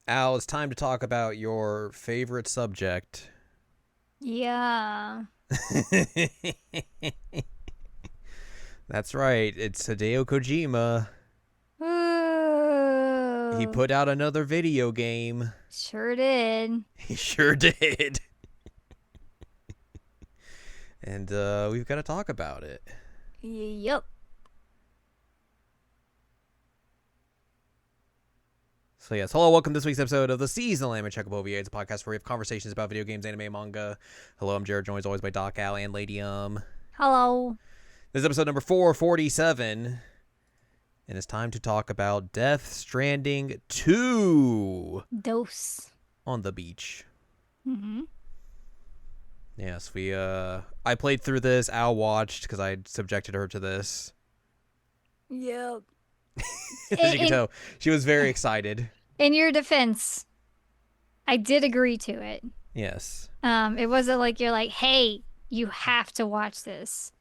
Al, it's time to talk about your favorite subject. Yeah. That's right. It's Hideo Kojima. He Ooh, put out another video game. sure did. He sure did. And we've got to talk about it. Yup. So yes, hello, welcome to this week's episode of the Seasonal Anime Checkup OVA. It's a podcast where we have conversations about video games, anime, manga. Hello, I'm Jared, joined as always by Doc, Al, and Lady Hello. This is episode number 447, and it's time to talk about Death Stranding 2 Dose. on the beach. Mm-hmm. Yes, I played through this. Al watched because I subjected her to this. Yep. As you can In, tell, she was very excited. in your defense, I did agree to it. Yes. It wasn't like you're like, hey, you have to watch this.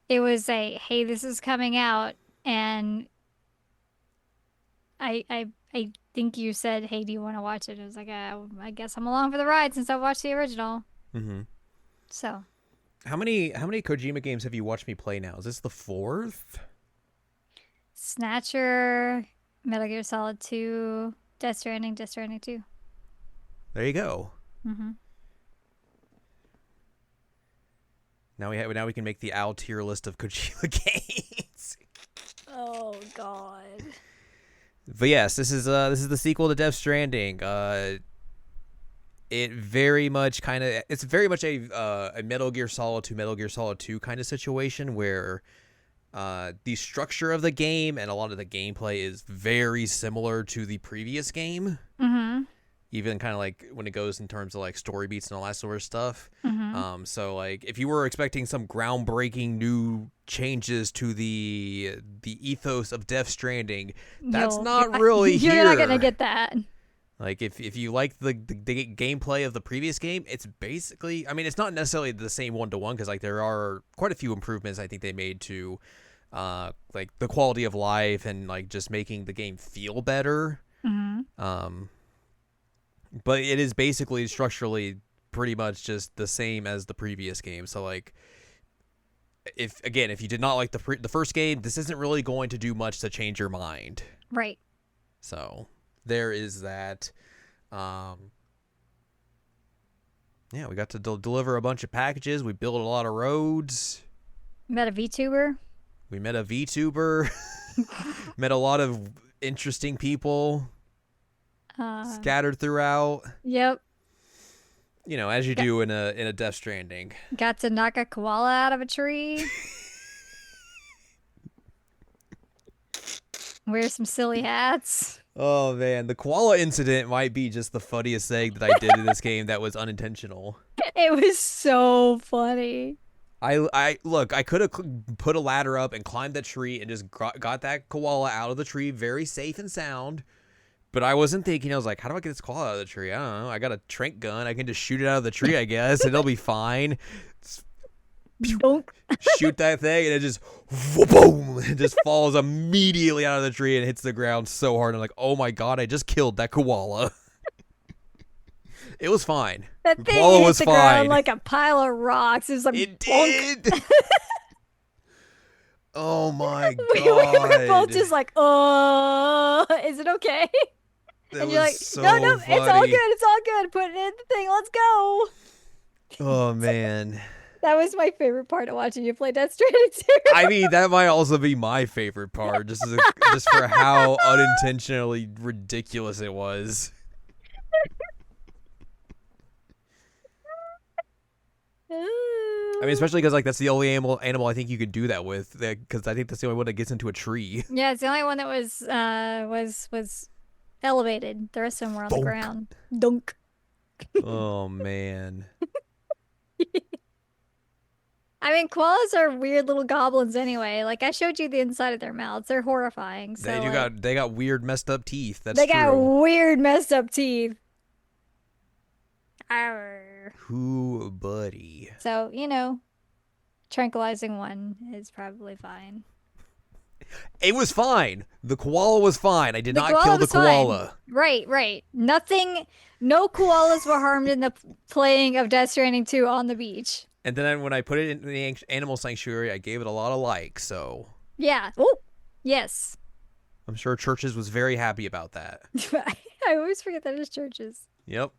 It was a, hey, this is coming out, and I think you said, hey, do you want to watch it? I was like, I guess I'm along for the ride since I watched the original. Mm-hmm. So. How many Kojima games have you watched me play now? Is this the fourth? Snatcher, Metal Gear Solid 2, Death Stranding, Death Stranding 2. There you go. Mm-hmm. Now we can make the Al tier list of Kojima games. Oh God. But yes, this is the sequel to Death Stranding. It's very much a Metal Gear Solid to Metal Gear Solid 2 kind of situation where the structure of the game and a lot of the gameplay is very similar to the previous game. Mm-hmm. Even kind of like when it goes in terms of like story beats and all that sort of stuff. Mm-hmm. So like if you were expecting some groundbreaking new changes to the ethos of Death Stranding, that's not really you're here. not gonna get that. Like if you like the gameplay of the previous game, it's basically, I mean, it's not necessarily the same one-to-one because like there are quite a few improvements I think they made to like the quality of life and like just making the game feel better. Mm-hmm. But it is basically structurally pretty much just the same as the previous game. So like if you did not like the first game, this isn't really going to do much to change your mind. Right. So there is that. Yeah, we got to deliver a bunch of packages. We built a lot of roads. Met a VTuber. We met a VTuber. Met a lot of interesting people scattered throughout. Yep. You know, as you do in a Death Stranding. Got to knock a koala out of a tree. Wear some silly hats. Oh man, the koala incident might be just the funniest thing that I did in this game that was unintentional. It was so funny. I look, I could have put a ladder up and climbed that tree and just got that koala out of the tree very safe and sound. But I wasn't thinking, I was like, how do I get this koala out of the tree? I don't know. I got a trank gun. I can just shoot it out of the tree, I guess, and it'll be fine. Donk. Shoot that thing, and it just, boom, it just falls immediately out of the tree and hits the ground so hard. I'm like, oh my god, I just killed that koala. It was fine. That The thing koala hit was the fine. ground like a pile of rocks. It was like It bonk. did. Oh my We god. were both just like, is it okay? That And you're was like, so no, funny. it's all good. It's all good. Put it in the thing. Let's go. Oh man. That was my favorite part of watching you play Death Stranding 2. I mean, that might also be my favorite part, just just for how unintentionally ridiculous it was. I mean, especially because like that's the only animal I think you could do that with, because I think that's the only one that gets into a tree. Yeah, it's the only one that was elevated. The rest of them were on the Bonk. ground. Dunk. Oh man. I mean, koalas are weird little goblins anyway. Like I showed you the inside of their mouths. They're horrifying. So They got weird messed up teeth. That's they true. got weird messed up teeth. Arr. Ooh, buddy. So, tranquilizing one is probably fine. It was fine. The koala was fine. I did The not koala kill the was fine. koala. Right. Nothing, no koalas were harmed in the playing of Death Stranding 2 on the beach. And then when I put it in the animal sanctuary, I gave it a lot of likes. So Yeah. Oh, yes. I'm sure Churches was very happy about that. I always forget that it's Churches. Yep.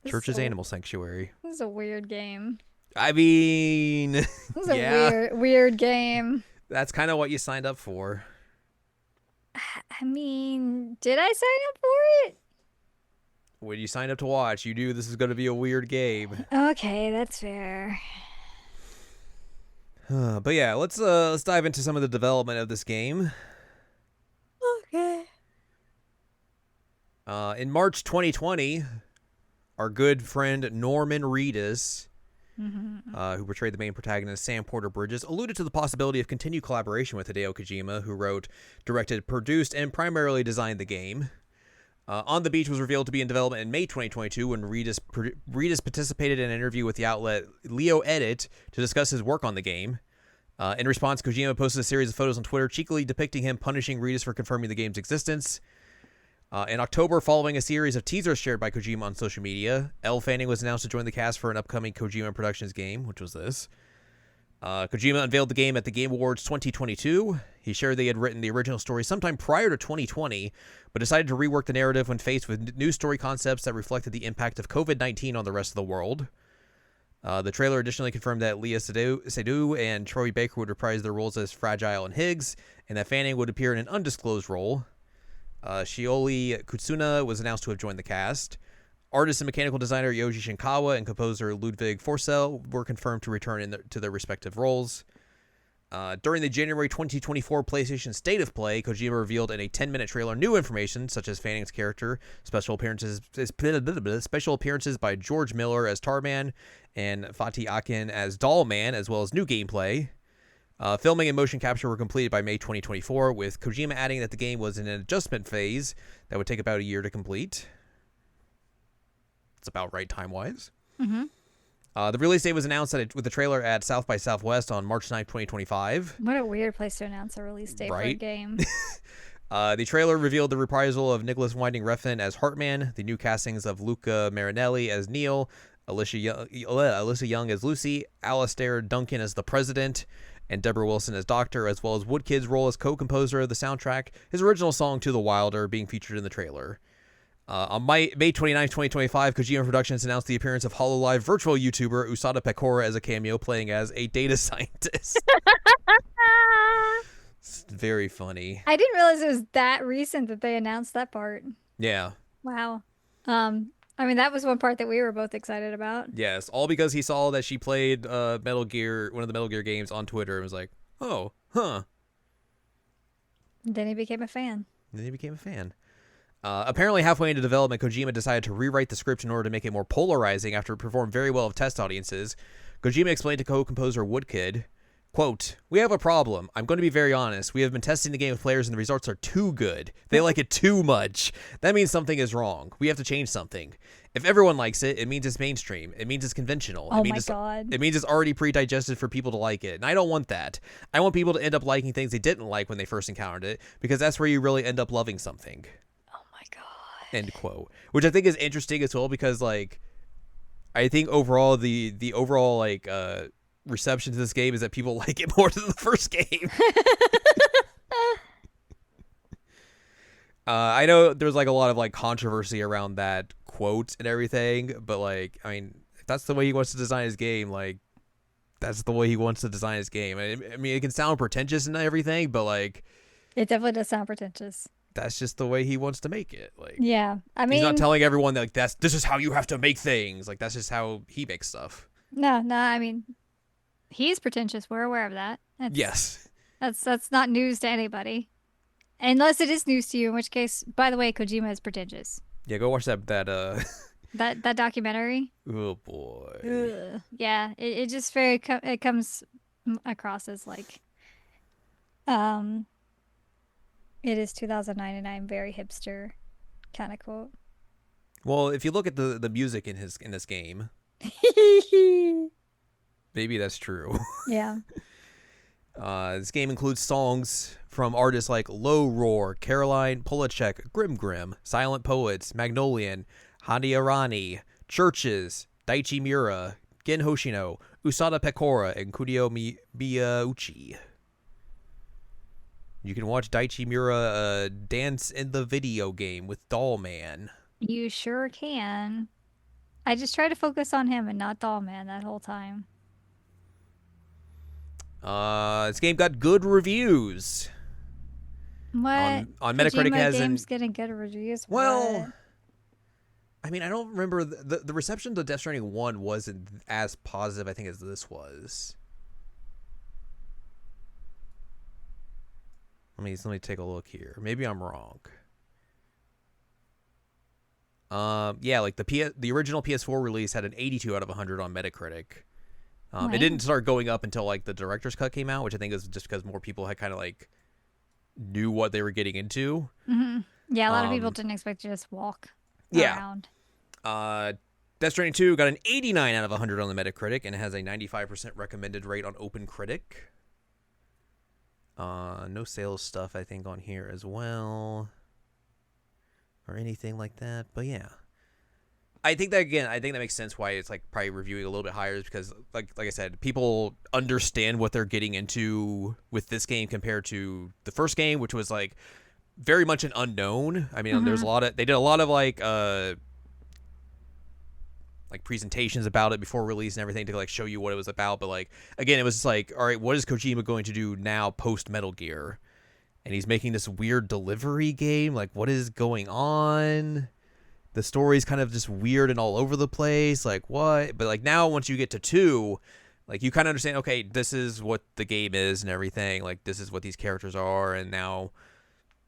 Churches Animal Sanctuary. This is a weird game. I mean, This is a weird game. That's kind of what you signed up for. I mean, did I sign up for it? When you signed up to watch, you knew this is going to be a weird game. Okay, that's fair. But yeah, let's dive into some of the development of this game. Okay. In March 2020, our good friend Norman Reedus, who portrayed the main protagonist Sam Porter Bridges, alluded to the possibility of continued collaboration with Hideo Kojima, who wrote, directed, produced, and primarily designed the game. On the Beach was revealed to be in development in May 2022 when Reedus participated in an interview with the outlet Leo Edit to discuss his work on the game. In response, Kojima posted a series of photos on Twitter cheekily depicting him punishing Reedus for confirming the game's existence. In October, following a series of teasers shared by Kojima on social media, Elle Fanning was announced to join the cast for an upcoming Kojima Productions game, which was this. Kojima unveiled the game at the Game Awards 2022. He shared they had written the original story sometime prior to 2020, but decided to rework the narrative when faced with new story concepts that reflected the impact of COVID-19 on the rest of the world. The trailer additionally confirmed that Leah Seydoux and Troy Baker would reprise their roles as Fragile and Higgs, and that Fanning would appear in an undisclosed role. Shioli Kutsuna was announced to have joined the cast. Artist and mechanical designer Yoji Shinkawa and composer Ludwig Forsell were confirmed to return to their respective roles. During the January 2024 PlayStation State of Play, Kojima revealed in a 10-minute trailer new information, such as Fanning's character, special appearances by George Miller as Tarman and Fatih Akin as Dollman, as well as new gameplay. Filming and motion capture were completed by May 2024, with Kojima adding that the game was in an adjustment phase that would take about a year to complete. It's about right time-wise. The release date was announced with the trailer at South by Southwest on March 9th, 2025. What a weird place to announce a release date for a game. The trailer revealed the reprisal of Nicholas Winding Refn as Heartman, the new castings of Luca Marinelli as Neil, Alyssa Young as Lucy, Alastair Duncan as the President, and Deborah Wilson as Doctor, as well as Woodkid's role as co-composer of the soundtrack, his original song To the Wilder being featured in the trailer. On May 29, 2025, Kojima Productions announced the appearance of HoloLive virtual YouTuber Usada Pecora as a cameo, playing as a data scientist. It's very funny. I didn't realize it was that recent that they announced that part. Yeah. Wow. I mean, that was one part that we were both excited about. Yes, all because he saw that she played Metal Gear, one of the Metal Gear games, on Twitter, and was like, oh, huh. Then he became a fan. Apparently, halfway into development, Kojima decided to rewrite the script in order to make it more polarizing after it performed very well with test audiences. Kojima explained to co-composer Woodkid, quote, "We have a problem. I'm going to be very honest. We have been testing the game with players and the results are too good. They like it too much. That means something is wrong. We have to change something. If everyone likes it, it means it's mainstream. It means it's conventional. Oh my God. It means it's already pre-digested for people to like it. And I don't want that. I want people to end up liking things they didn't like when they first encountered it, because that's where you really end up loving something." End quote. Which I think is interesting as well, because like I think overall the overall like reception to this game is that people like it more than the first game. I know there's like a lot of like controversy around that quote and everything, but like I mean, if that's the way he wants to design his game, like that's the way he wants to design his game. I mean, it can sound pretentious and everything, but like it definitely does sound pretentious. That's just the way he wants to make it. Like, yeah, I mean, he's not telling everyone that like this is how you have to make things. Like that's just how he makes stuff. No, I mean, he's pretentious. We're aware of that. Yes, that's not news to anybody, unless it is news to you. In which case, by the way, Kojima is pretentious. Yeah, go watch that that documentary. Oh boy. Ugh. Yeah, it just it comes across as like, it is 2009 and I'm very hipster kind of quote. Well, if you look at the music in this game, maybe that's true. Yeah. This game includes songs from artists like Low Roar, Caroline Polachek, Grim Grim, Silent Poets, Magnolian, Hadi Arani, Churches, Daichi Miura, Gen Hoshino, Usada Pekora, and Kudio Miyauchi. You can watch Daichi Miura dance in the video game with Doll Man. You sure can. I just try to focus on him and not Doll Man that whole time. This game got good reviews. What? On Metacritic Kojima has games getting good reviews? well, What? I mean, I don't remember the reception to Death Stranding 1 wasn't as positive, I think, as this was. Let me take a look here. Maybe I'm wrong. Yeah, like the original PS4 release had an 82 out of 100 on Metacritic. It didn't start going up until like the director's cut came out, which I think is just because more people had kind of like knew what they were getting into. Mm-hmm. Yeah, a lot of people didn't expect to just walk around. Death Stranding 2 got an 89 out of 100 on the Metacritic and it has a 95% recommended rate on OpenCritic. No sales stuff, I think, on here as well. Or anything like that. But yeah. I think that makes sense why it's like probably reviewing a little bit higher is because like I said, people understand what they're getting into with this game compared to the first game, which was like very much an unknown. I mean, there's they did a lot of like presentations about it before release and everything to like show you what it was about, but like again, it was just like, all right, what is Kojima going to do now post Metal Gear? And he's making this weird delivery game. Like, what is going on? The story's kind of just weird and all over the place. Like, what? But like now, once you get to 2, like you kind of understand, okay, this is what the game is and everything. Like, this is what these characters are. And now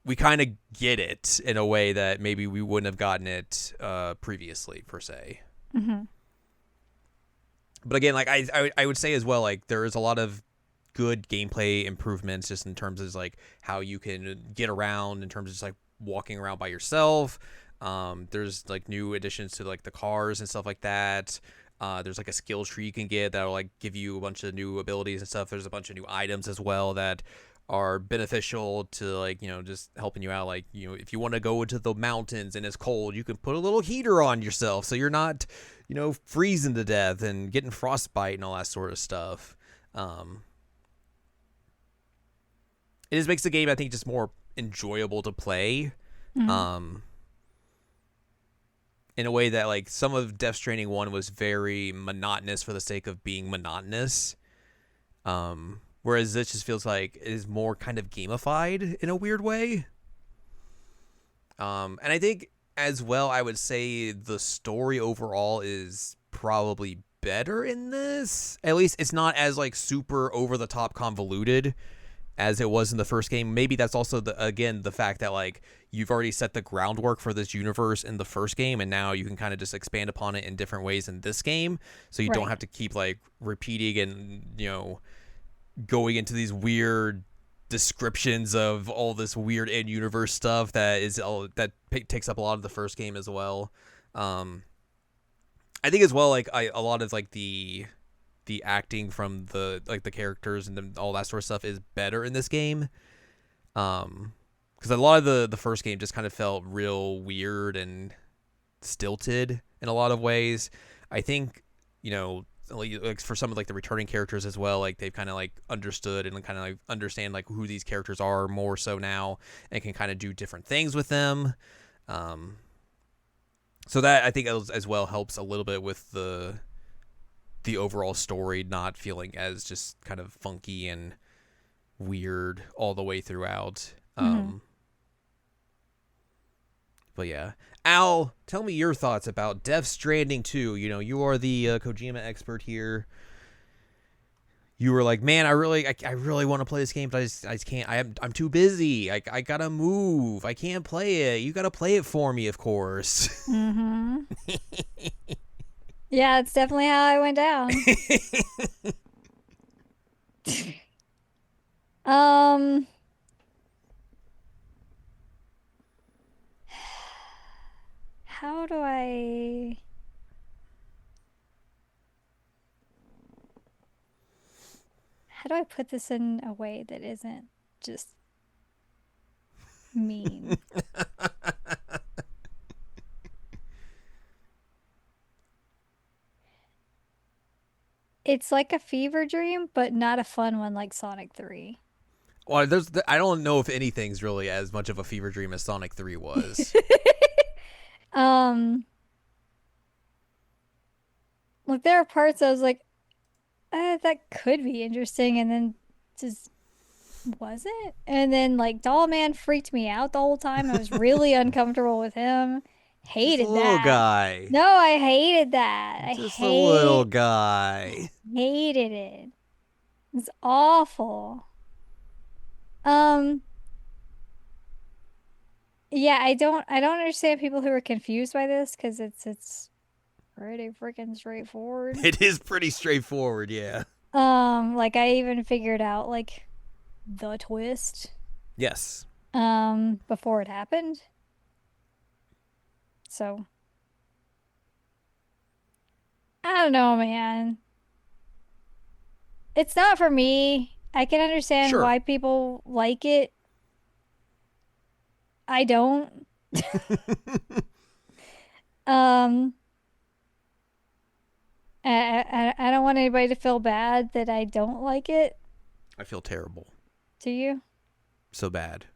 we kind of get it in a way that maybe we wouldn't have gotten it previously, per se. Mm-hmm. But again, like I would say as well, like there is a lot of good gameplay improvements just in terms of like how you can get around in terms of just like walking around by yourself. There's like new additions to like the cars and stuff like that. There's like a skill tree you can get that'll like give you a bunch of new abilities and stuff. There's a bunch of new items as well that are beneficial to like, you know, just helping you out. Like, you know, if you want to go into the mountains and it's cold, you can put a little heater on yourself so you're not, you know, freezing to death and getting frostbite and all that sort of stuff. It just makes the game, I think, just more enjoyable to play. In a way that like some of Death Stranding 1 was very monotonous for the sake of being monotonous. Whereas this just feels like it is more kind of gamified in a weird way. And I think as well, I would say the story overall is probably better in this. At least it's not as like super over the top convoluted as it was in the first game. Maybe that's also the fact that like you've already set the groundwork for this universe in the first game, and now you can kind of just expand upon it in different ways in this game, so you don't have to keep like repeating and, you know, going into these weird descriptions of all this weird in-universe stuff that takes up a lot of the first game as well. I think as well, like a lot of like the acting from the characters and all that sort of stuff is better in this game. Because a lot of the first game just kind of felt real weird and stilted in a lot of ways. I think, you know, like for some of like the returning characters as well, like they've kind of like understood and kind of like understand like who these characters are more so now and can kind of do different things with them. So that I think as well helps a little bit with the overall story not feeling as just kind of funky and weird all the way throughout. But yeah, Al, tell me your thoughts about Death Stranding 2. You know, you are the Kojima expert here. You were like, man, I really want to play this game, but I just can't. I'm too busy. I gotta move. I can't play it. You gotta play it for me, of course. Mm-hmm. Yeah, it's definitely how I went down. Um, how do I? how do I put this in a way that isn't just mean? It's like a fever dream, but not a fun one like Sonic 3. Well, I don't know if anything's really as much of a fever dream as Sonic 3 was. um, like there are parts I was like, that could be interesting, and then just wasn't. And then like Doll Man freaked me out the whole time. I was really uncomfortable with him. Just a Hated little that. guy. No, I hated that. Just a little guy. Hated it. It's awful. Um, yeah, I don't understand people who are confused by this because it's pretty freaking straightforward. It is pretty straightforward, yeah. Like I even figured out like the twist Yes. before it happened. So I don't know, man. It's not for me. I can understand Sure. why people like it. I don't. Um, I don't want anybody to feel bad that I don't like it. I feel terrible. Do you? So bad.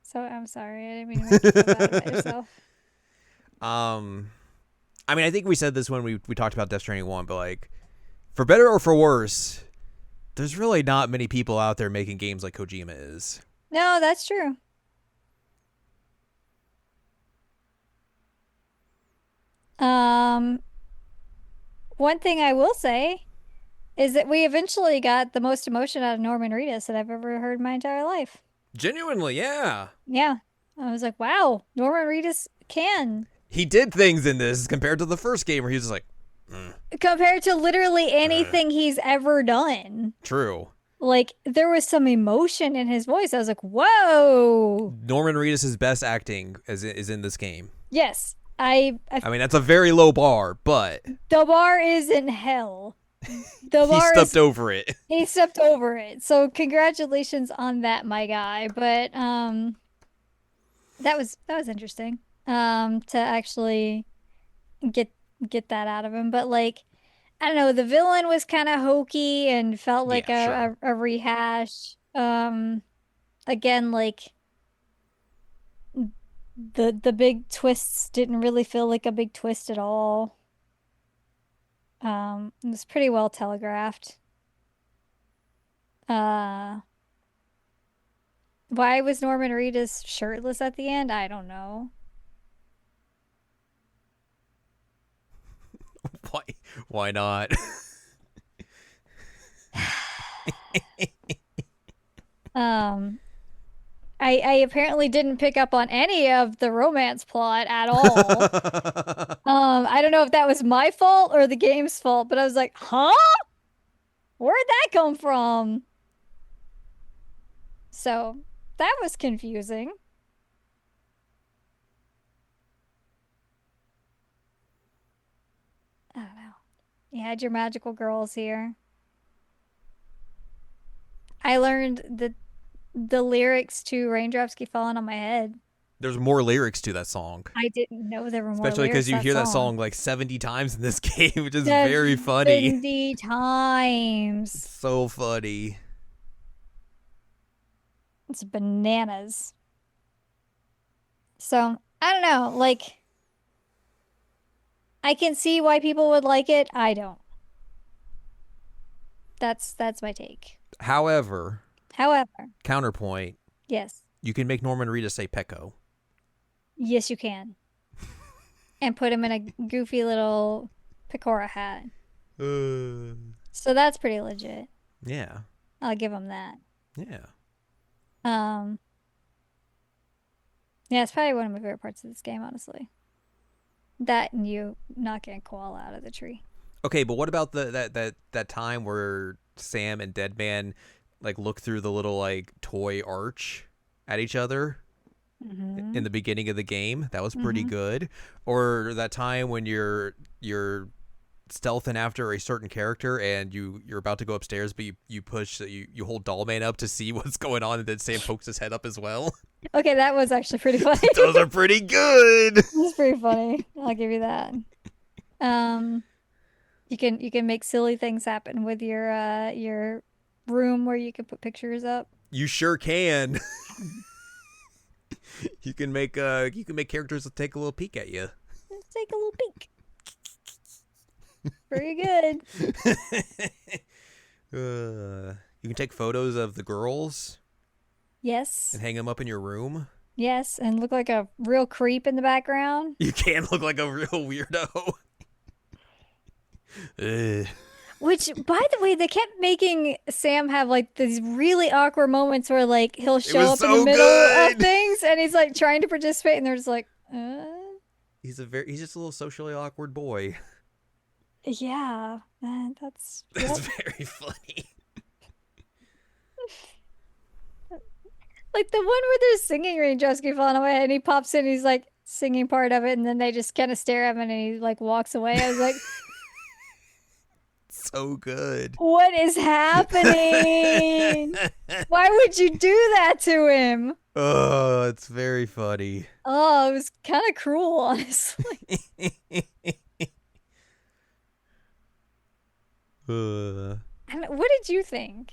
So I'm sorry. I didn't mean to make you feel bad about yourself. I mean, I think we said this when we talked about Death Stranding 1, but like, for better or for worse, there's really not many people out there making games like Kojima is. No, that's true. Um, one thing I will say is that we eventually got the most emotion out of Norman Reedus that I've ever heard in my entire life. Genuinely, yeah. Yeah. I was like, wow, Norman Reedus can. He did things in this compared to the first game where he was just like, Compared to literally anything he's ever done. true. Like, there was some emotion in his voice. I was like, whoa. Norman Reedus' best acting is in this game. Yes. I mean, that's a very low bar, but The bar is in hell. The he bar stepped is over it. he stepped over it. So congratulations on that, my guy. But that was interesting. To actually get that out of him. But like I don't know, the villain was kind of hokey and felt like Yeah, sure. a rehash. Again, like the big twists didn't really feel like a big twist at all. It was pretty well telegraphed. Uh, why was Norman Reedus shirtless at the end? I don't know. Why? Why not? Um, I apparently didn't pick up on any of the romance plot at all. I don't know if that was my fault or the game's fault, but I was like, huh? Where'd that come from? So that was confusing. I don't know. You had your magical girls here. I learned the lyrics to Raindrops Keep Falling on My Head. There's more lyrics to that song. I didn't know there were more Especially because lyrics to you that hear that song. song like 70 times in this game, which is very funny. 70 times. So funny. It's bananas. So, I don't know. Like, I can see why people would like it. I don't. That's my take. However, However, counterpoint, yes. you can make Norman Reedus say Pecco. Yes, you can. And put him in a goofy little Pecora hat. So that's pretty legit. Yeah. I'll give him that. Yeah. Um, yeah, it's probably one of my favorite parts of this game, honestly. That and you knocking a koala out of the tree. Okay, but what about that time where Sam and Deadman like look through the little like toy arch at each other in the beginning of the game? That was pretty good. Or that time when you're stealthing after a certain character, and you're about to go upstairs, but you hold Dollman up to see what's going on, and then Sam pokes his head up as well. Okay, that was actually pretty funny. Those are pretty good. That's pretty funny. I'll give you that. Um, you can make silly things happen with your room where you can put pictures up. You sure can. You can make characters that take a little peek at you. Let's take a little peek. Very good. You can take photos of the girls Yes. and hang them up in your room. Yes, and look like a real creep in the background. You can look like a real weirdo. Which, by the way, they kept making Sam have like these really awkward moments where like he'll show up in the middle of things and he's like trying to participate and they're just like, He's just a little socially awkward boy. Yeah, that's very funny. Like the one where there's singing raindrops keep falling away and he pops in and he's like singing part of it and then they just kind of stare at him and he like walks away. I was like, so good. What is happening? Why would you do that to him? Oh, it's very funny. Oh, it was kind of cruel, honestly. And what did you think?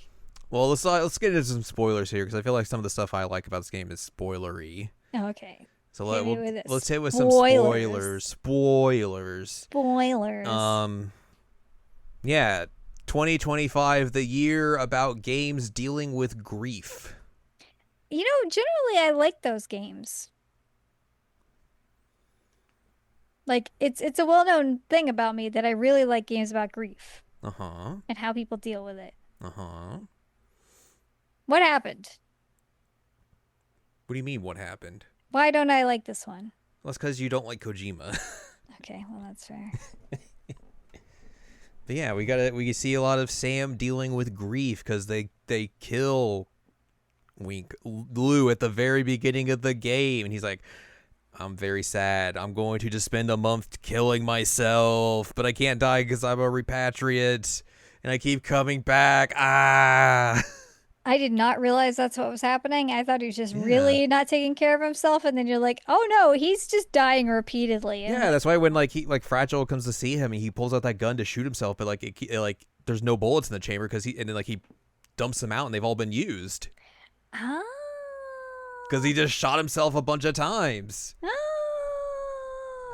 Well, let's get into some spoilers here because I feel like some of the stuff I like about this game is spoilery. Okay. So let's hit with some spoilers. Spoilers. Yeah, 2025, the year about games dealing with grief. You know, generally I like those games. Like it's a well-known thing about me that I really like games about grief. Uh-huh. And how people deal with it. Uh-huh. What happened? What do you mean what happened? Why don't I like this one? Well, it's because you don't like Kojima. Okay, well that's fair. But yeah, we see a lot of Sam dealing with grief because they kill Lou at the very beginning of the game, and he's like, I'm very sad. I'm going to just spend a month killing myself, but I can't die because I'm a repatriate, and I keep coming back. Ah. I did not realize that's what was happening. I thought he was just really not taking care of himself, and then you're like, oh no, he's just dying repeatedly. Yeah, that's why when Fragile comes to see him, he pulls out that gun to shoot himself, but there's no bullets in the chamber because he dumps them out, and they've all been used. Oh. Because he just shot himself a bunch of times.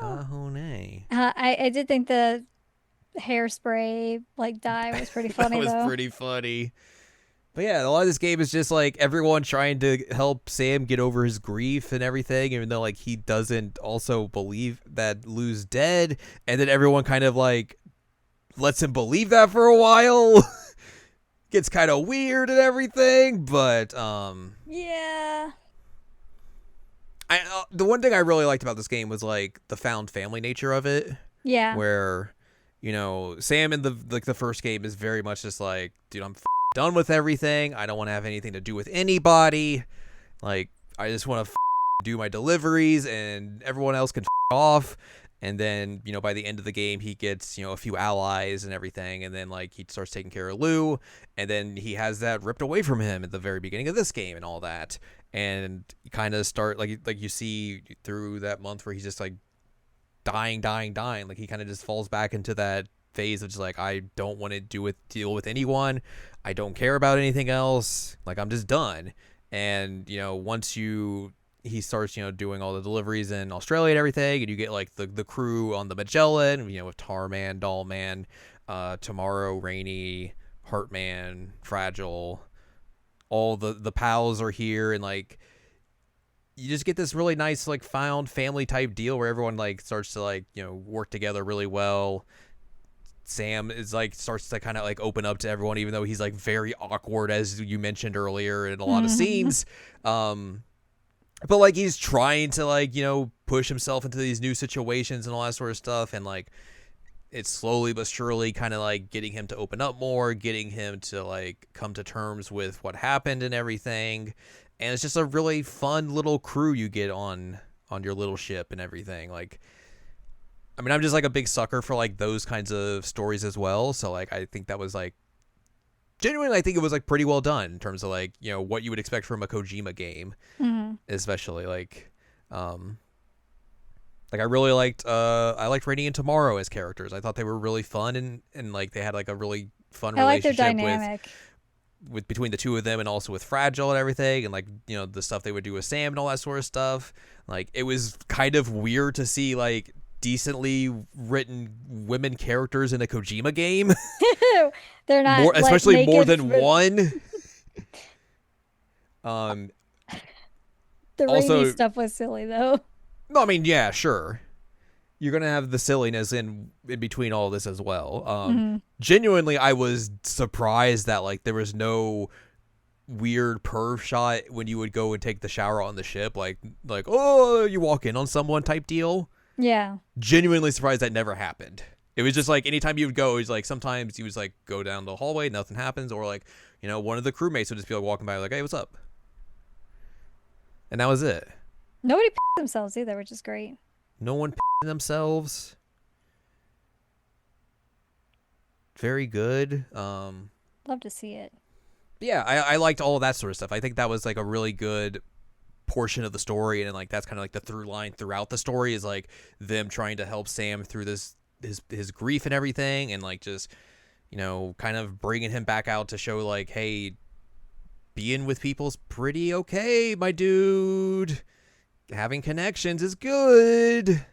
Oh. Nay. I did think the hairspray dye was pretty funny. That was pretty funny. But yeah, a lot of this game is just like everyone trying to help Sam get over his grief and everything, even though he doesn't also believe that Lou's dead, and then everyone kind of lets him believe that for a while. Gets kind of weird and everything, but yeah. The one thing I really liked about this game was the found family nature of it. Yeah. Where, Sam in the first game is very much just dude, I'm done with everything. I don't want to have anything to do with anybody. I just want to do my deliveries and everyone else can off. And then, by the end of the game, he gets, a few allies and everything. And then, he starts taking care of Lou. And then he has that ripped away from him at the very beginning of this game and all that. And you kind of start, you see through that month where he's just, dying. He kind of just falls back into that phase of just, I don't want to deal with anyone. I don't care about anything else. I'm just done. And, once he starts, doing all the deliveries in Australia and everything, and you get the crew on the Magellan, with Tarman, Dollman, Tomorrow, Rainy, Heartman, Fragile, all the pals are here, and you just get this really nice found family type deal where everyone starts to work together really well. Sam is starts to kind of open up to everyone, even though he's very awkward, as you mentioned earlier in a lot of scenes. But he's trying to push himself into these new situations and all that sort of stuff, and it's slowly but surely kind of getting him to open up more, getting him to come to terms with what happened and everything. And it's just a really fun little crew you get on your little ship and everything. I mean, I'm just like a big sucker for like those kinds of stories as well. So like, I think that was like genuinely, I think it was like pretty well done in terms of like, you know, what you would expect from a Kojima game, especially like I really liked I liked Rainy and Tomorrow as characters. I thought they were really fun and like they had like a really fun I like their relationship dynamic. with between the two of them and also with Fragile and everything and like, you know, the stuff they would do with Sam and all that sort of stuff. Like it was kind of weird to see like decently written women characters in a Kojima game. They're not More, like especially more naked than for one. the Also, rainy stuff was silly though. no, I mean, yeah, sure. You're gonna have the silliness in between all this as well. Genuinely, I was surprised that like there was no weird perv shot when you would go and take the shower on the ship, like oh, you walk in on someone type deal. Yeah. Genuinely surprised that never happened. It was just like anytime you would go, it was like sometimes you was like go down the hallway, nothing happens, or like, you know, one of the crewmates would just be like walking by like, hey, what's up? And that was it. Nobody pissed themselves either, which is great. No one themselves. Very good. Love to see it. Yeah, I liked all of that sort of stuff. I think that was like a really good portion of the story, and like that's kind of like the through line throughout the story is like them trying to help Sam through this his grief and everything, and like just, you know, kind of bringing him back out to show like, hey, being with people's pretty okay, my dude. Having connections is good.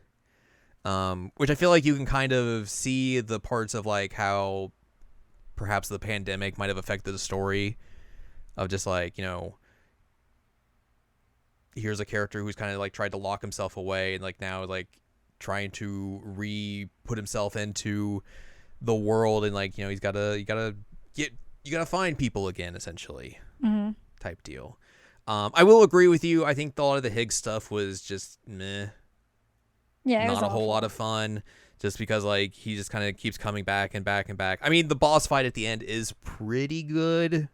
Which I feel like you can kind of see the parts of like how perhaps the pandemic might have affected the story of just like, you know, here's a character who's kind of like tried to lock himself away and like now like trying to put himself into the world, and like, you know, you gotta find people again, essentially, type deal. I will agree with you. I think a lot of the Higgs stuff was just meh. Yeah, Not a whole lot of fun, just because like he just kind of keeps coming back and back and back. I mean, the boss fight at the end is pretty good,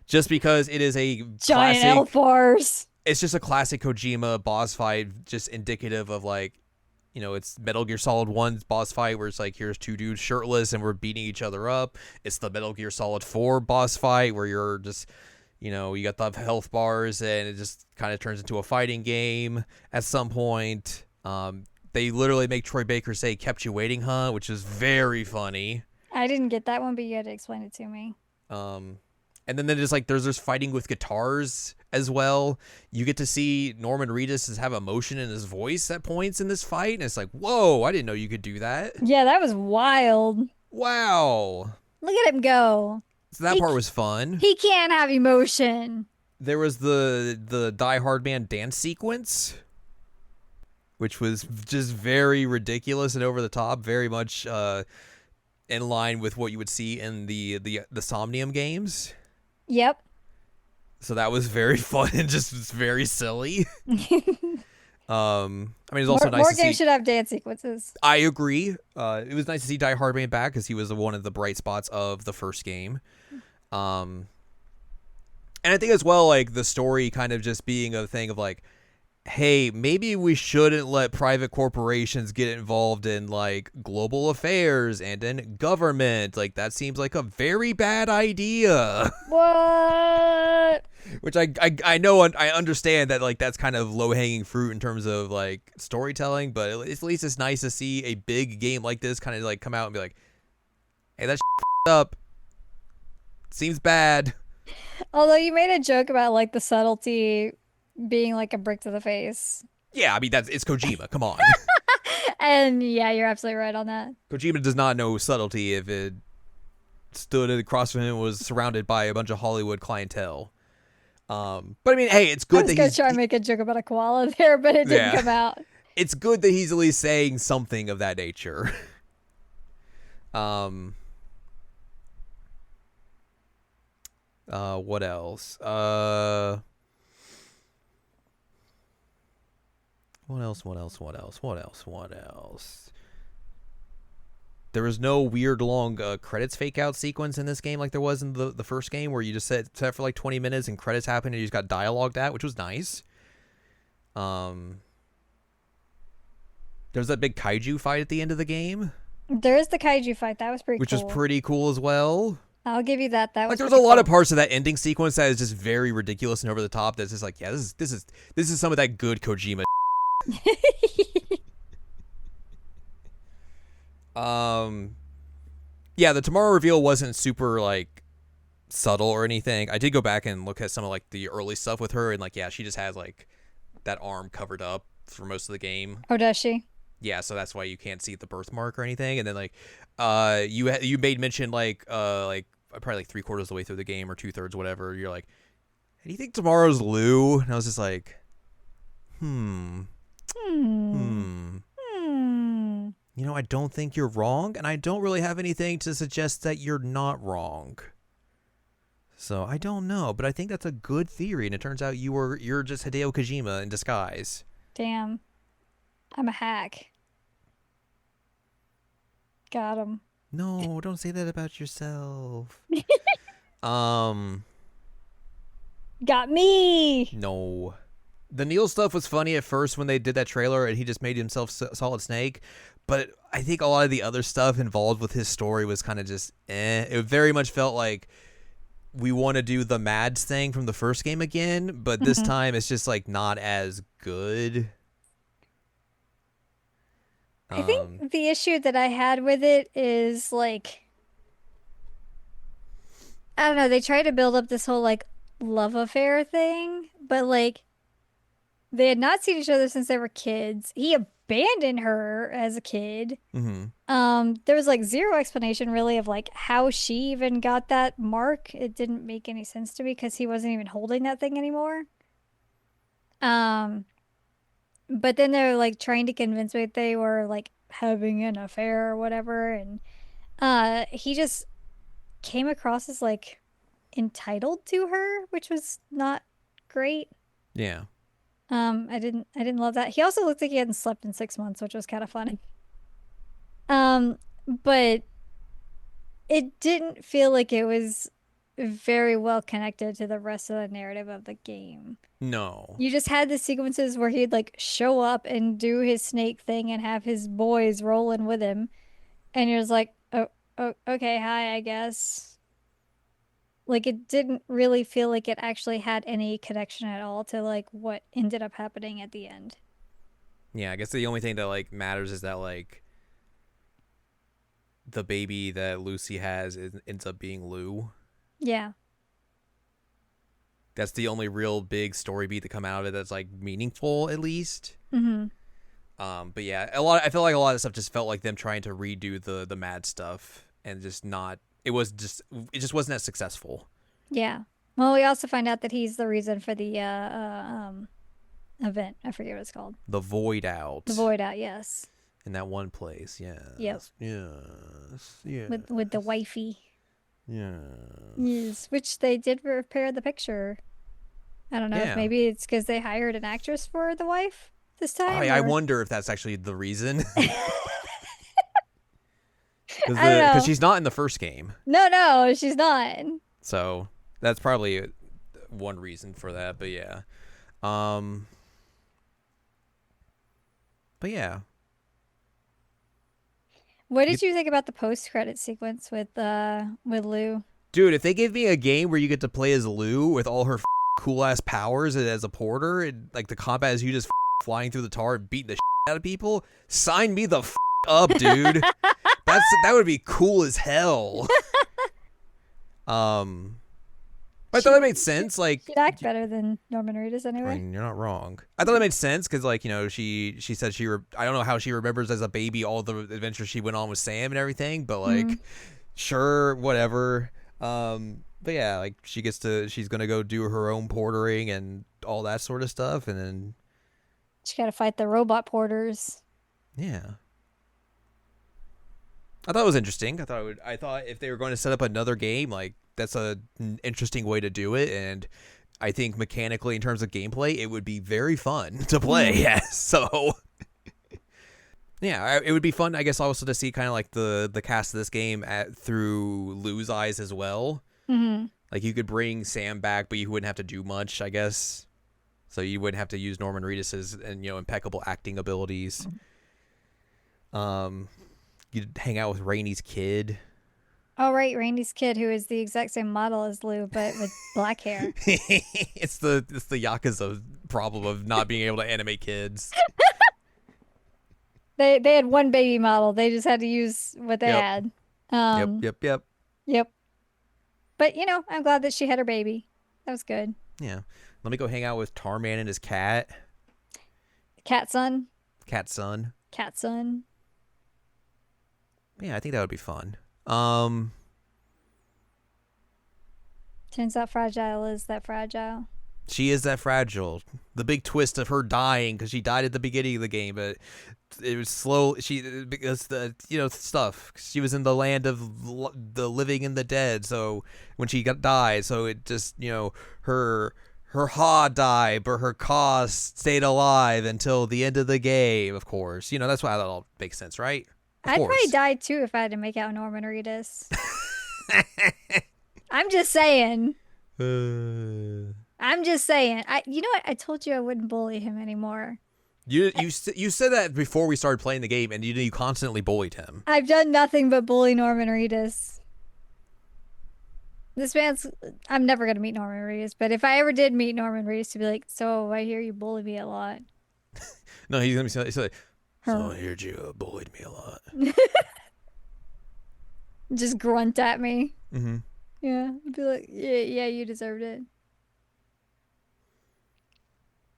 just because it is a giant classic, elf bars. It's just a classic Kojima boss fight, just indicative of like, you know, it's Metal Gear Solid 1's boss fight where it's like, here's two dudes shirtless and we're beating each other up. It's the Metal Gear Solid 4 boss fight where you're just, you know, you got the health bars and it just kind of turns into a fighting game at some point. They literally make Troy Baker say, kept you waiting, huh? Which is very funny. I didn't get that one, but you had to explain it to me. And then there's like, there's fighting with guitars as well. You get to see Norman Reedus have emotion in his voice at points in this fight. And it's like, whoa, I didn't know you could do that. Yeah, that was wild. Wow. Look at him go. So that part was fun. He can't have emotion. There was the Die Hard Man dance sequence, which was just very ridiculous and over the top, very much in line with what you would see in the Somnium games. Yep. So that was very fun and just very silly. I mean, it's also nice more to see. More games should have dance sequences. I agree. It was nice to see Die Hard Man back because he was one of the bright spots of the first game. And I think as well, like the story kind of just being a thing of like, hey, maybe we shouldn't let private corporations get involved in like global affairs and in government. Like that seems like a very bad idea. What? Which I know, I understand that like that's kind of low hanging fruit in terms of like storytelling, but at least it's nice to see a big game like this kind of like come out and be like, hey, that's up. Seems bad. Although you made a joke about like the subtlety being like a brick to the face. Yeah, I mean it's Kojima. Come on. And yeah, you're absolutely right on that. Kojima does not know subtlety if it stood across from him and was surrounded by a bunch of Hollywood clientele. But I mean, hey, it's good that he's... I was gonna try and make a joke about a koala there, but it didn't come out. It's good that he's at least saying something of that nature. What else? What else? There was no weird long credits fake out sequence in this game like there was in the first game where you just set for like 20 minutes and credits happen and you just got dialogued at, which was nice. There's that big kaiju fight at the end of the game, There is the kaiju fight. That was pretty which cool. was pretty cool as well. I'll give you that. That Like was there's a pretty lot of cool. parts of that ending sequence that is just very ridiculous and over the top. That's just like, yeah, this is some of that good Kojima. Yeah, the tomorrow reveal wasn't super like subtle or anything. I did go back and look at some of like the early stuff with her, and like, yeah, she just has like that arm covered up for most of the game. Oh, does she? Yeah, so that's why you can't see the birthmark or anything. And then like, you made mention like probably like 3/4 of the way through the game or 2/3, whatever. You're like, hey, do you think tomorrow's Lou? And I was just like, Hmm. You know, I don't think you're wrong, and I don't really have anything to suggest that you're not wrong. So I don't know, but I think that's a good theory, and it turns out you're just Hideo Kojima in disguise. Damn. I'm a hack. Got him. No, don't say that about yourself. Got me. No. The Neil stuff was funny at first when they did that trailer and he just made himself Solid Snake, but I think a lot of the other stuff involved with his story was kind of just It very much felt like we want to do the Mads thing from the first game again, but this time it's just like not as good. I think the issue that I had with it is like, I don't know, they try to build up this whole like love affair thing, but like they had not seen each other since they were kids. He abandoned her as a kid. There was like zero explanation really of like how she even got that mark. It didn't make any sense to me because he wasn't even holding that thing anymore. But then they're like trying to convince me that they were like having an affair or whatever, and he just came across as like entitled to her, which was not great. Yeah. I didn't love that. He also looked like he hadn't slept in 6 months, which was kind of funny. But it didn't feel like it was very well connected to the rest of the narrative of the game. No. You just had the sequences where he'd like show up and do his snake thing and have his boys rolling with him. And you're just like, oh, okay, hi, I guess. Like it didn't really feel like it actually had any connection at all to like what ended up happening at the end. Yeah, I guess the only thing that like matters is that like the baby that Lucy has ends up being Lou. Yeah. That's the only real big story beat to come out of it that's like meaningful, at least. But yeah, I feel like a lot of stuff just felt like them trying to redo the Mad stuff and just not. It just wasn't as successful. Yeah. Well, we also find out that he's the reason for the event. I forget what it's called. The Void Out. The Void Out, yes. In that one place, yes. Yep. Yes. Yeah. With the wifey. Yeah. Yes, which they did repair the picture. I don't know if maybe it's because they hired an actress for the wife this time. I wonder if that's actually the reason. I don't know. Because she's not in the first game. No, she's not. So that's probably one reason for that. But yeah. But yeah. What did you think about the post-credit sequence with Lou? Dude, if they give me a game where you get to play as Lou with all her cool ass powers as a porter, and like the combat is you just flying through the tar and beating the out of people, sign me the up, dude. That would be cool as hell. I thought it made sense. Like she'd act better than Norman Reedus anyway. I mean, you're not wrong. I thought it made sense because, like, you know, she said I don't know how she remembers as a baby all the adventures she went on with Sam and everything, but like, sure, whatever. But yeah, like she's gonna go do her own portering and all that sort of stuff, and then she got to fight the robot porters. I thought it was interesting. I thought if they were going to set up another game, like that's an interesting way to do it, and I think mechanically in terms of gameplay, it would be very fun to play. Yes, so yeah, it would be fun. I guess also to see kind of like the cast of this game through Lou's eyes as well. Like you could bring Sam back, but you wouldn't have to do much, I guess. So you wouldn't have to use Norman Reedus's and impeccable acting abilities. You'd hang out with Rainy's kid. Oh, right, Randy's kid, who is the exact same model as Lou, but with black hair. It's the Yakuza problem of not being able to animate kids. They had one baby model. They just had to use what they Yep. had. Yep. Um, Yep. Yep. yep. But I'm glad that she had her baby. That was good. Yeah. Let me go hang out with Tarman and his cat. Cat son. Cat son. Cat son. Yeah, I think that would be fun. Turns out Fragile is that fragile. She is that fragile. The big twist of her dying because she died at the beginning of the game, but it was slow. Because the stuff. She was in the land of the living and the dead. So when she died, so it just her ha died, but her ka stayed alive until the end of the game. Of course, that's why that all makes sense, right? Of I'd course. probably die too if I had to make out Norman Reedus. I'm just saying. I'm just saying. You know what? I told you I wouldn't bully him anymore. You said that before we started playing the game, and you constantly bullied him. I've done nothing but bully Norman Reedus. I'm never gonna meet Norman Reedus, but if I ever did meet Norman Reedus, to be like, so I hear you bully me a lot. No, he's gonna be so I heard you bullied me a lot. Just grunt at me. Mm-hmm. Yeah, I'd be like, yeah, you deserved it.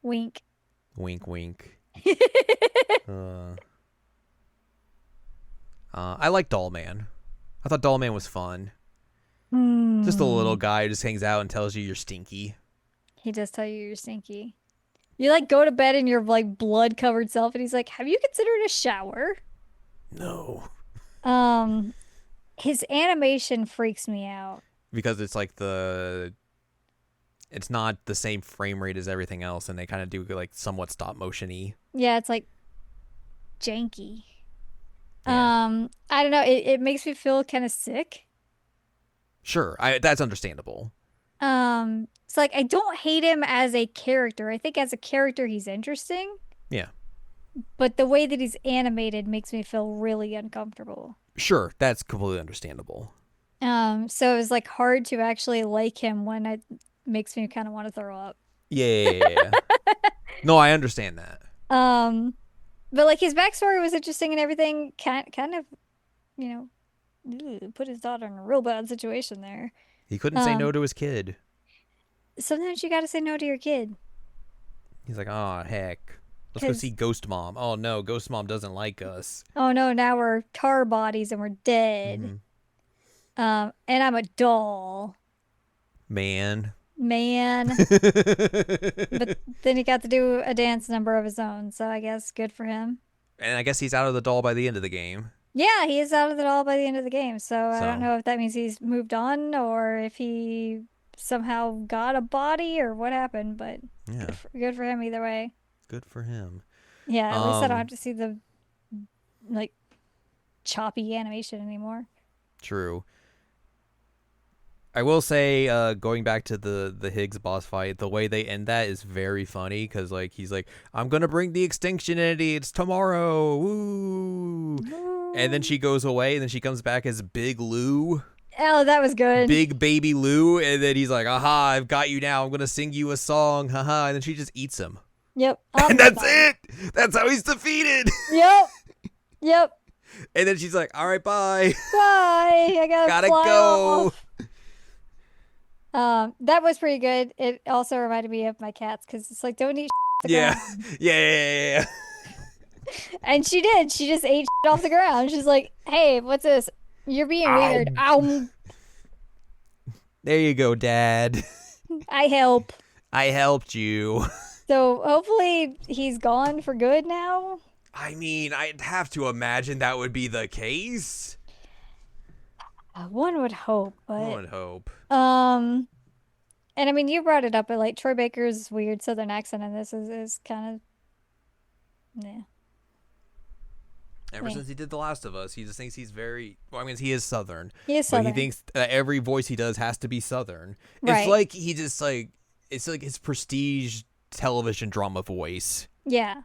Wink. Wink, wink. I like Dollman. I thought Dollman was fun. Just a little guy who just hangs out and tells you you're stinky. He does tell you you're stinky. You go to bed in your blood covered self, and he's like, "Have you considered a shower?" No. His animation freaks me out Because it's it's not the same frame rate as everything else, and they kind of do somewhat stop motion-y. Yeah, it's janky. Yeah. I don't know. It makes me feel kind of sick. Sure, that's understandable. It's I don't hate him as a character. I think as a character he's interesting. Yeah. But the way that he's animated makes me feel really uncomfortable. Sure, that's completely understandable. So it was hard to actually like him when it makes me kind of want to throw up. Yeah. No, I understand that. But his backstory was interesting and everything. Kind of, put his daughter in a real bad situation there. He couldn't say no to his kid. Sometimes you got to say no to your kid. He's like, oh, heck. Let's go see Ghost Mom. Oh, no, Ghost Mom doesn't like us. Oh, no, now we're tar bodies and we're dead. Mm-hmm. And I'm a doll. Man. But then he got to do a dance number of his own, so I guess good for him. And I guess he's out of the doll by the end of the game. Yeah, he is out of the doll by the end of the game, so I don't know if that means he's moved on or if he somehow got a body or what happened, but yeah, good for him either way. Good for him. Yeah, at least I don't have to see the choppy animation anymore. True. I will say, going back to the Higgs boss fight, the way they end that is very funny because he's like, I'm gonna bring the extinction entity. It's tomorrow. Woo! And then she goes away, and then she comes back as Big Lou. Oh, that was good. Big baby Lou, and then he's like, aha, I've got you now. I'm gonna sing you a song, haha. And then she just eats him. Yep. And that's it. That's how he's defeated. Yep. And then she's like, all right, bye. Bye. I gotta fly go. Off. That was pretty good. It also reminded me of my cats because it's don't eat Yeah. Yeah. And she did. She just ate off the ground. She's like, hey, what's this? You're being weird. Ow. There you go, Dad. I help. I helped you. So hopefully he's gone for good now. I mean, I'd have to imagine that would be the case. One would hope, but One would hope. And I mean, you brought it up, but Troy Baker's weird Southern accent in this is kind of, yeah. Ever since he did The Last of Us, he just thinks he's very. Well, I mean, he is Southern. He is Southern. But he thinks that every voice he does has to be Southern. Right. It's like he just it's like his prestige television drama voice. Yeah.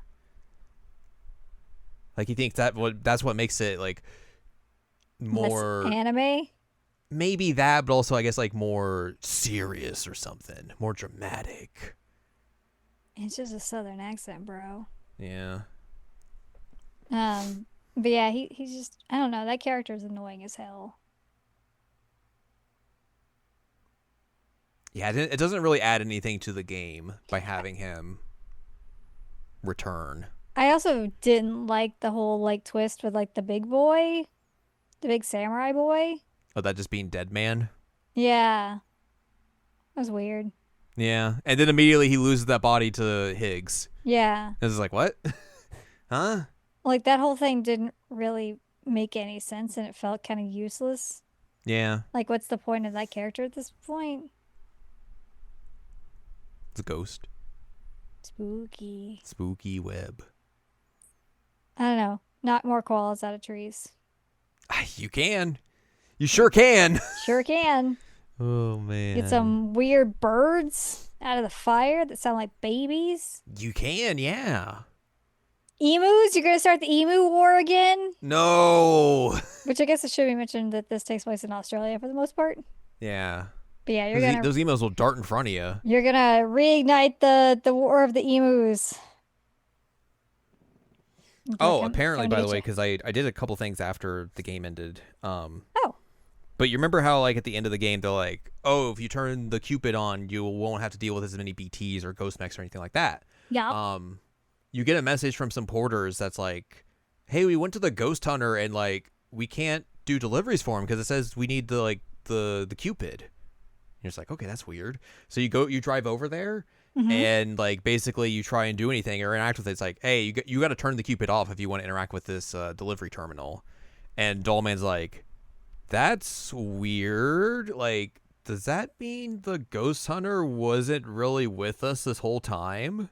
Like he thinks that's what makes it like Less more, anime. maybe that, but also I guess like more serious or something, more dramatic. It's just a southern accent, bro. Yeah. But yeah, he's just I don't know, that character is annoying as hell. Yeah, it doesn't really add anything to the game by having him return. I also didn't like the whole like twist with like the big boy, the big samurai boy. Oh, that just being Dead Man. Yeah, that was weird. Yeah, and then immediately he loses that body to Higgs. Yeah, This is like what? Huh? like that whole thing didn't really make any sense and it felt kind of useless. Yeah, Like, what's the point of that character at this point? it's a ghost. Spooky. Spooky web. I don't know. Not more koalas out of trees. You can. You sure can. Sure can. Oh man. Get some weird birds out of the fire that sound like babies. You can, yeah. Emus? You're gonna start the emu war again? No. Which I guess it should be mentioned that this takes place in Australia for the most part. Yeah. But yeah, Those emails will dart in front of you. you're gonna reignite the war of the emus. Oh, apparently, Coming to by the get way, you. because I did a couple things after the game ended. Oh, But you remember how, like, at the end of the game, they're like, oh, if you turn the Cupid on, you won't have to deal with as many BTs or ghost mechs or anything like that. yeah. You get a message from some porters that's like, hey, we went to the ghost hunter and, like, we can't do deliveries for him because it says we need the, like, the Cupid. You're just like, okay, that's weird. So you drive over there and, like, basically you try and do anything or interact with it. It's like, hey, you got to turn the Cupid off if you want to interact with this delivery terminal. And Dollman's like, that's weird. Like, does that mean the ghost hunter wasn't really with us this whole time?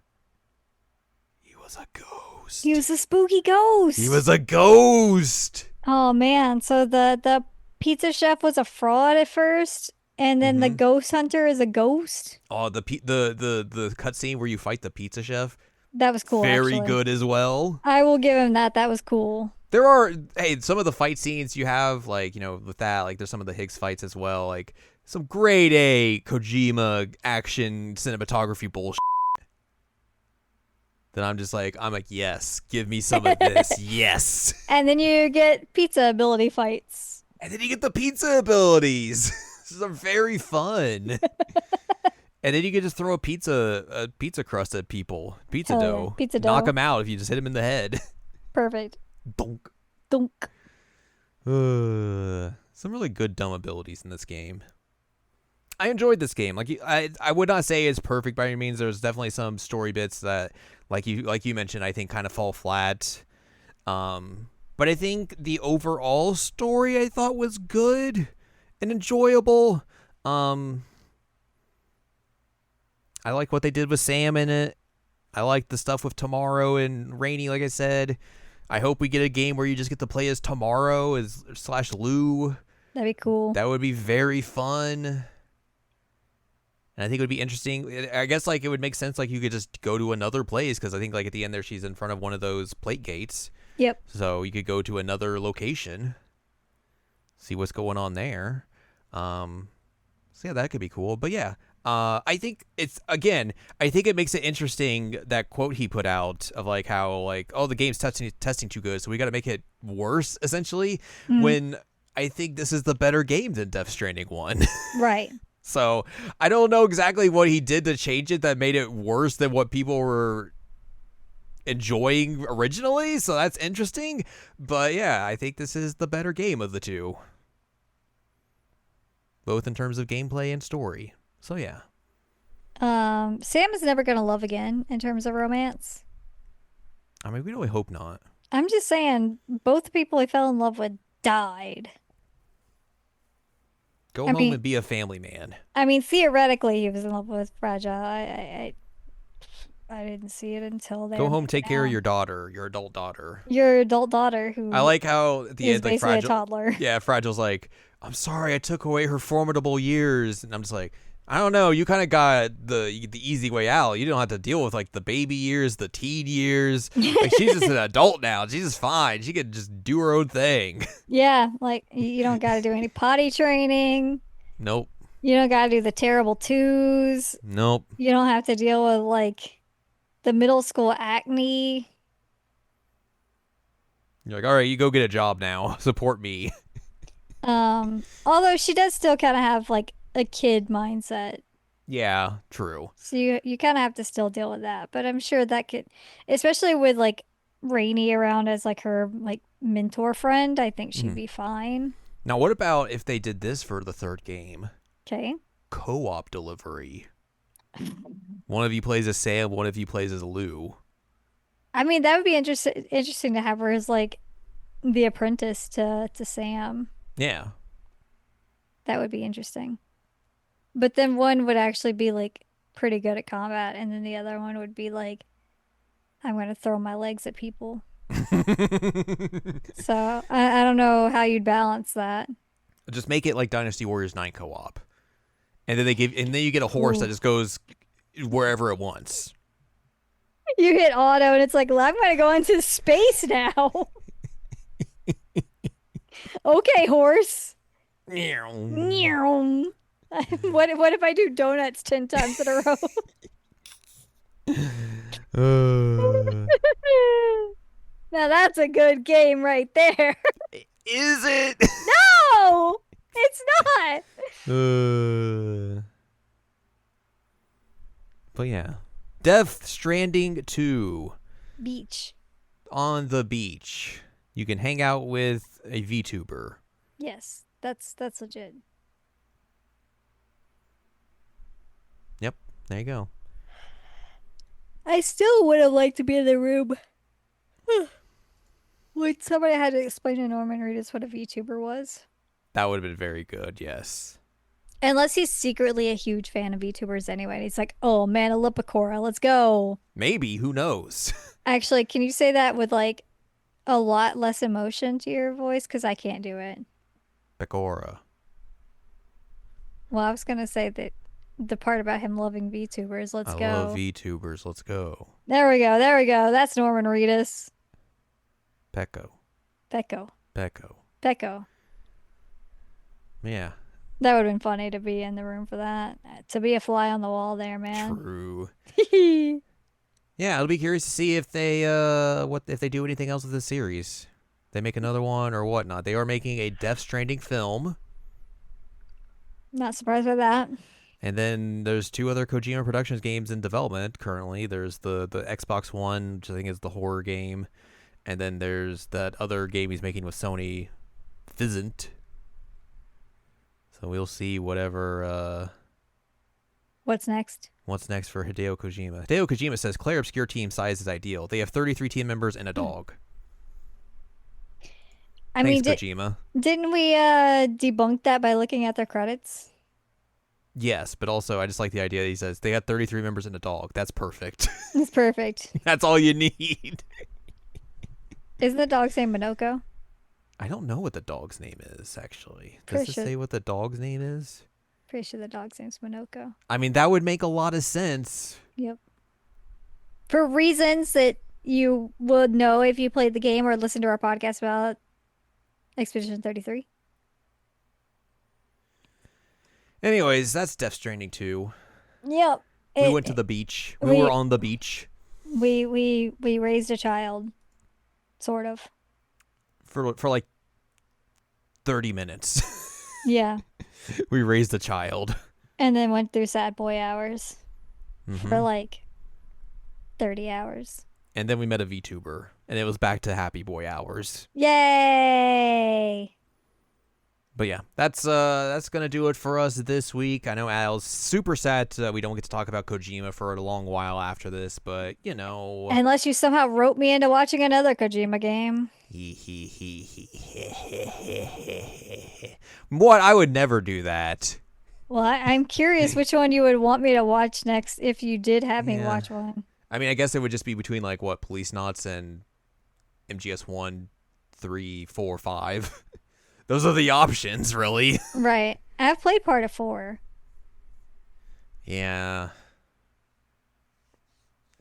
He was a ghost. He was a spooky ghost. He was a ghost. Oh man, so the pizza chef was a fraud at first, and then the ghost hunter is a ghost. Oh, the cutscene where you fight the pizza chef, That was cool. very Actually. good as well. I will give him that. That was cool. There are some of the fight scenes you have, like, you know, with that, like, there's some of the Higgs fights as well, like some grade A Kojima action cinematography bullshit. Then I'm like, yes, give me some of this, yes. And then you get pizza ability fights. And then you get the pizza abilities. This is very fun. And then you can just throw a pizza crust at people, pizza Hell yeah, dough, pizza knock dough. them out if you just hit them in the head. Perfect. Dunk. Dunk. Some really good dumb abilities in this game. I enjoyed this game. Like, I would not say it's perfect by any means. There's definitely some story bits that, like you mentioned, I think kind of fall flat. But I think the overall story I thought was good and enjoyable. I like what they did with Sam in it. I like the stuff with Tomorrow and Rainy, like I said. I hope we get a game where you just get to play as Tomorrow as / Lou. That'd be cool. That would be very fun. And I think it would be interesting. I guess, like, it would make sense, like, you could just go to another place, because I think, like, at the end there, she's in front of one of those plate gates. Yep. So you could go to another location, see what's going on there. So yeah, that could be cool. But yeah, I think I think it makes it interesting, that quote he put out of, like, how, like, oh, the game's testing too good, so we got to make it worse, essentially, when I think this is the better game than Death Stranding 1. Right. So I don't know exactly what he did to change it that made it worse than what people were enjoying originally. So that's interesting. But yeah, I think this is the better game of the two, both in terms of gameplay and story. So yeah. Sam is never gonna love again in terms of romance. I mean, we really hope not. I'm just saying, both the people he fell in love with died. Go I home mean- and be a family man. I mean, theoretically, he was in love with Fragile. I didn't see it until they Go home, take care of your daughter, your adult daughter. your adult daughter, who I like how at the is end, like, basically a Fragile. toddler. Yeah, Fragile's like, I'm sorry I took away her formidable years. And I'm just like, I don't know. You kind of got the easy way out. You don't have to deal with like the baby years, the teen years. Like she's just an adult now. She's just fine. She could just do her own thing. Yeah, like you don't got to do any potty training. Nope. You don't got to do the terrible twos. Nope. You don't have to deal with like the middle school acne. You're like, all right, you go get a job now. Support me. Although she does still kind of have like a kid mindset. Yeah, true. So you kind of have to still deal with that. But I'm sure that could, especially with like Rainey around as like her like mentor friend, I think she'd Mhm. be fine. Now, what about if they did this for the third game? Okay. Co-op delivery. One of you plays as Sam, one of you plays as Lou. I mean, that would be interesting to have her as like the apprentice to Sam. Yeah. That would be interesting. But then one would actually be like pretty good at combat, and then the other one would be like, I'm gonna throw my legs at people. So I don't know how you'd balance that. Just make it like Dynasty Warriors 9 co-op. And then you get a horse Ooh. that just goes wherever it wants. You hit auto, and it's like, well, I'm gonna go into space now. Okay, horse. Meow. What if I do donuts 10 times in a row? Now that's a good game right there. Is it? No, it's not. But yeah. Death Stranding 2 Beach. on the beach. You can hang out with a VTuber. Yes, that's legit. Yep, there you go. I still would have liked to be in the room when somebody had to explain to Norman Reedus what a VTuber was. That would have been very good, yes. Unless he's secretly a huge fan of VTubers anyway. And he's like, oh man, Alipacora, let's go. Maybe, who knows? Actually, can you say that with like a lot less emotion to your voice? Because I can't do it. Pecora. Well, I was going to say that the part about him loving VTubers. Let's go. I love VTubers, let's go. There we go. There we go. That's Norman Reedus. Pecco. Pecco. Pecco. Pecco. Yeah. That would have been funny to be in the room for that. To be a fly on the wall there, man. True. Yeah, I'll be curious to see if they if they do anything else with the series. They make another one or whatnot. They are making a Death Stranding film. Not surprised by that. And then there's 2 other Kojima Productions games in development currently. There's the Xbox One, which I think is the horror game. And then there's that other game he's making with Sony, Fizzant. So we'll see whatever What's next? what's next for Hideo Kojima. Hideo Kojima says Claire Obscure team size is ideal. They have 33 team members and a dog. I mean, Thanks, Kojima. didn't we debunk that by looking at their credits? Yes, but also I just like the idea that he says they had 33 members and a dog. That's perfect. It's perfect. That's all you need. Isn't the dog's name Minoko? I don't know what the dog's name is, actually. Does Pretty it sure- say what the dog's name is? Pretty sure the dog's name's Minoko. I mean, that would make a lot of sense. Yep. For reasons that you would know if you played the game or listened to our podcast about Expedition 33. Anyways, that's Death Stranding 2. Yep. We went to the beach. We were on the beach. We raised a child. Sort of. For like 30 minutes. Yeah. We raised a child. And then went through sad boy hours Mhm. for like 30 hours. And then we met a VTuber. And it was back to happy boy hours. Yay! But yeah, that's gonna do it for us this week. I know Al's super sad that we don't get to talk about Kojima for a long while after this, but you know. Unless you somehow roped me into watching another Kojima game. What? I would never do that. Well, I'm curious which one you would want me to watch next if you did have me Yeah. watch one. I mean, I guess it would just be between like what Police Knots and MGS 1, 3, 4, 5. Those are the options, really. Right. I've played part of 4. Yeah.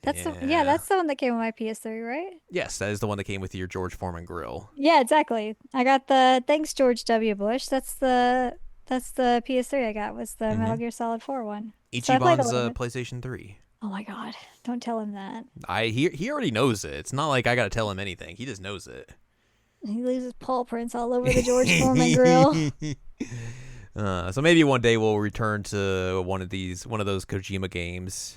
Yeah, Yeah. that's the one that came with my PS3, right? Yes, that is the one that came with your George Foreman grill. Yeah, exactly. I got the thanks George W. Bush. That's the PS3 I got was the Metal Mm-hmm. Gear Solid 4 one. So I played a Ichiban's little bit. PlayStation 3. Oh my God. Don't tell him that. He already knows it. It's not like I gotta tell him anything. He just knows it. He leaves his paw prints all over the George Foreman grill. So maybe one day we'll return to one of those Kojima games,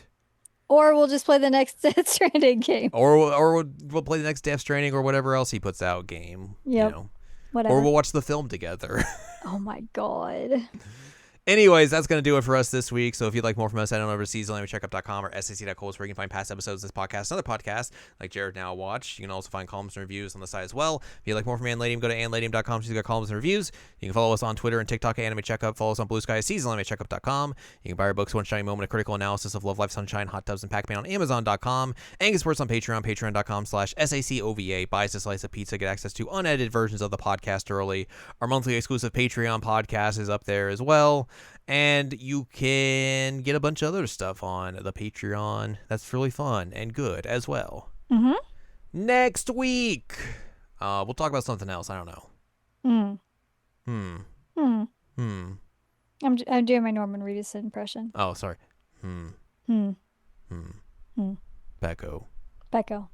Or we'll just play the next Stranding game. or we'll play the next Death Stranding or whatever else he puts out game. You Yep. know, or Whatever. we'll watch the film together. Oh my God. Anyways, that's going to do it for us this week. So if you'd like more from us, head on over to seasonlanguagecheckup.com or sac.coles where you can find past episodes of this podcast and other podcasts like Jared Now Watch. You can also find columns and reviews on the site as well. If you'd like more from Ann Ladium, go to annladium.com. She's got columns and reviews. You can follow us on Twitter and TikTok at Anime Checkup. Follow us on Blue Sky at seasonlanguagecheckup.com. You can buy our books, One Shiny Moment, A Critical Analysis of Love, Life, Sunshine, Hot Tubs, and Pac-Man on Amazon.com. And get sports on Patreon, patreon.com/SACOVA. Buy us a slice of pizza, get access to unedited versions of the podcast early. Our monthly exclusive Patreon podcast is up there as well. And you can get a bunch of other stuff on the Patreon. That's really fun and good as well. Mm-hmm. Next week, we'll talk about something else. I don't know. Mm. Hmm. Hmm. Hmm. I'm doing my Norman Reedus impression. Oh, sorry. Hmm. Hmm. Hmm. Hmm. Becco. Becco.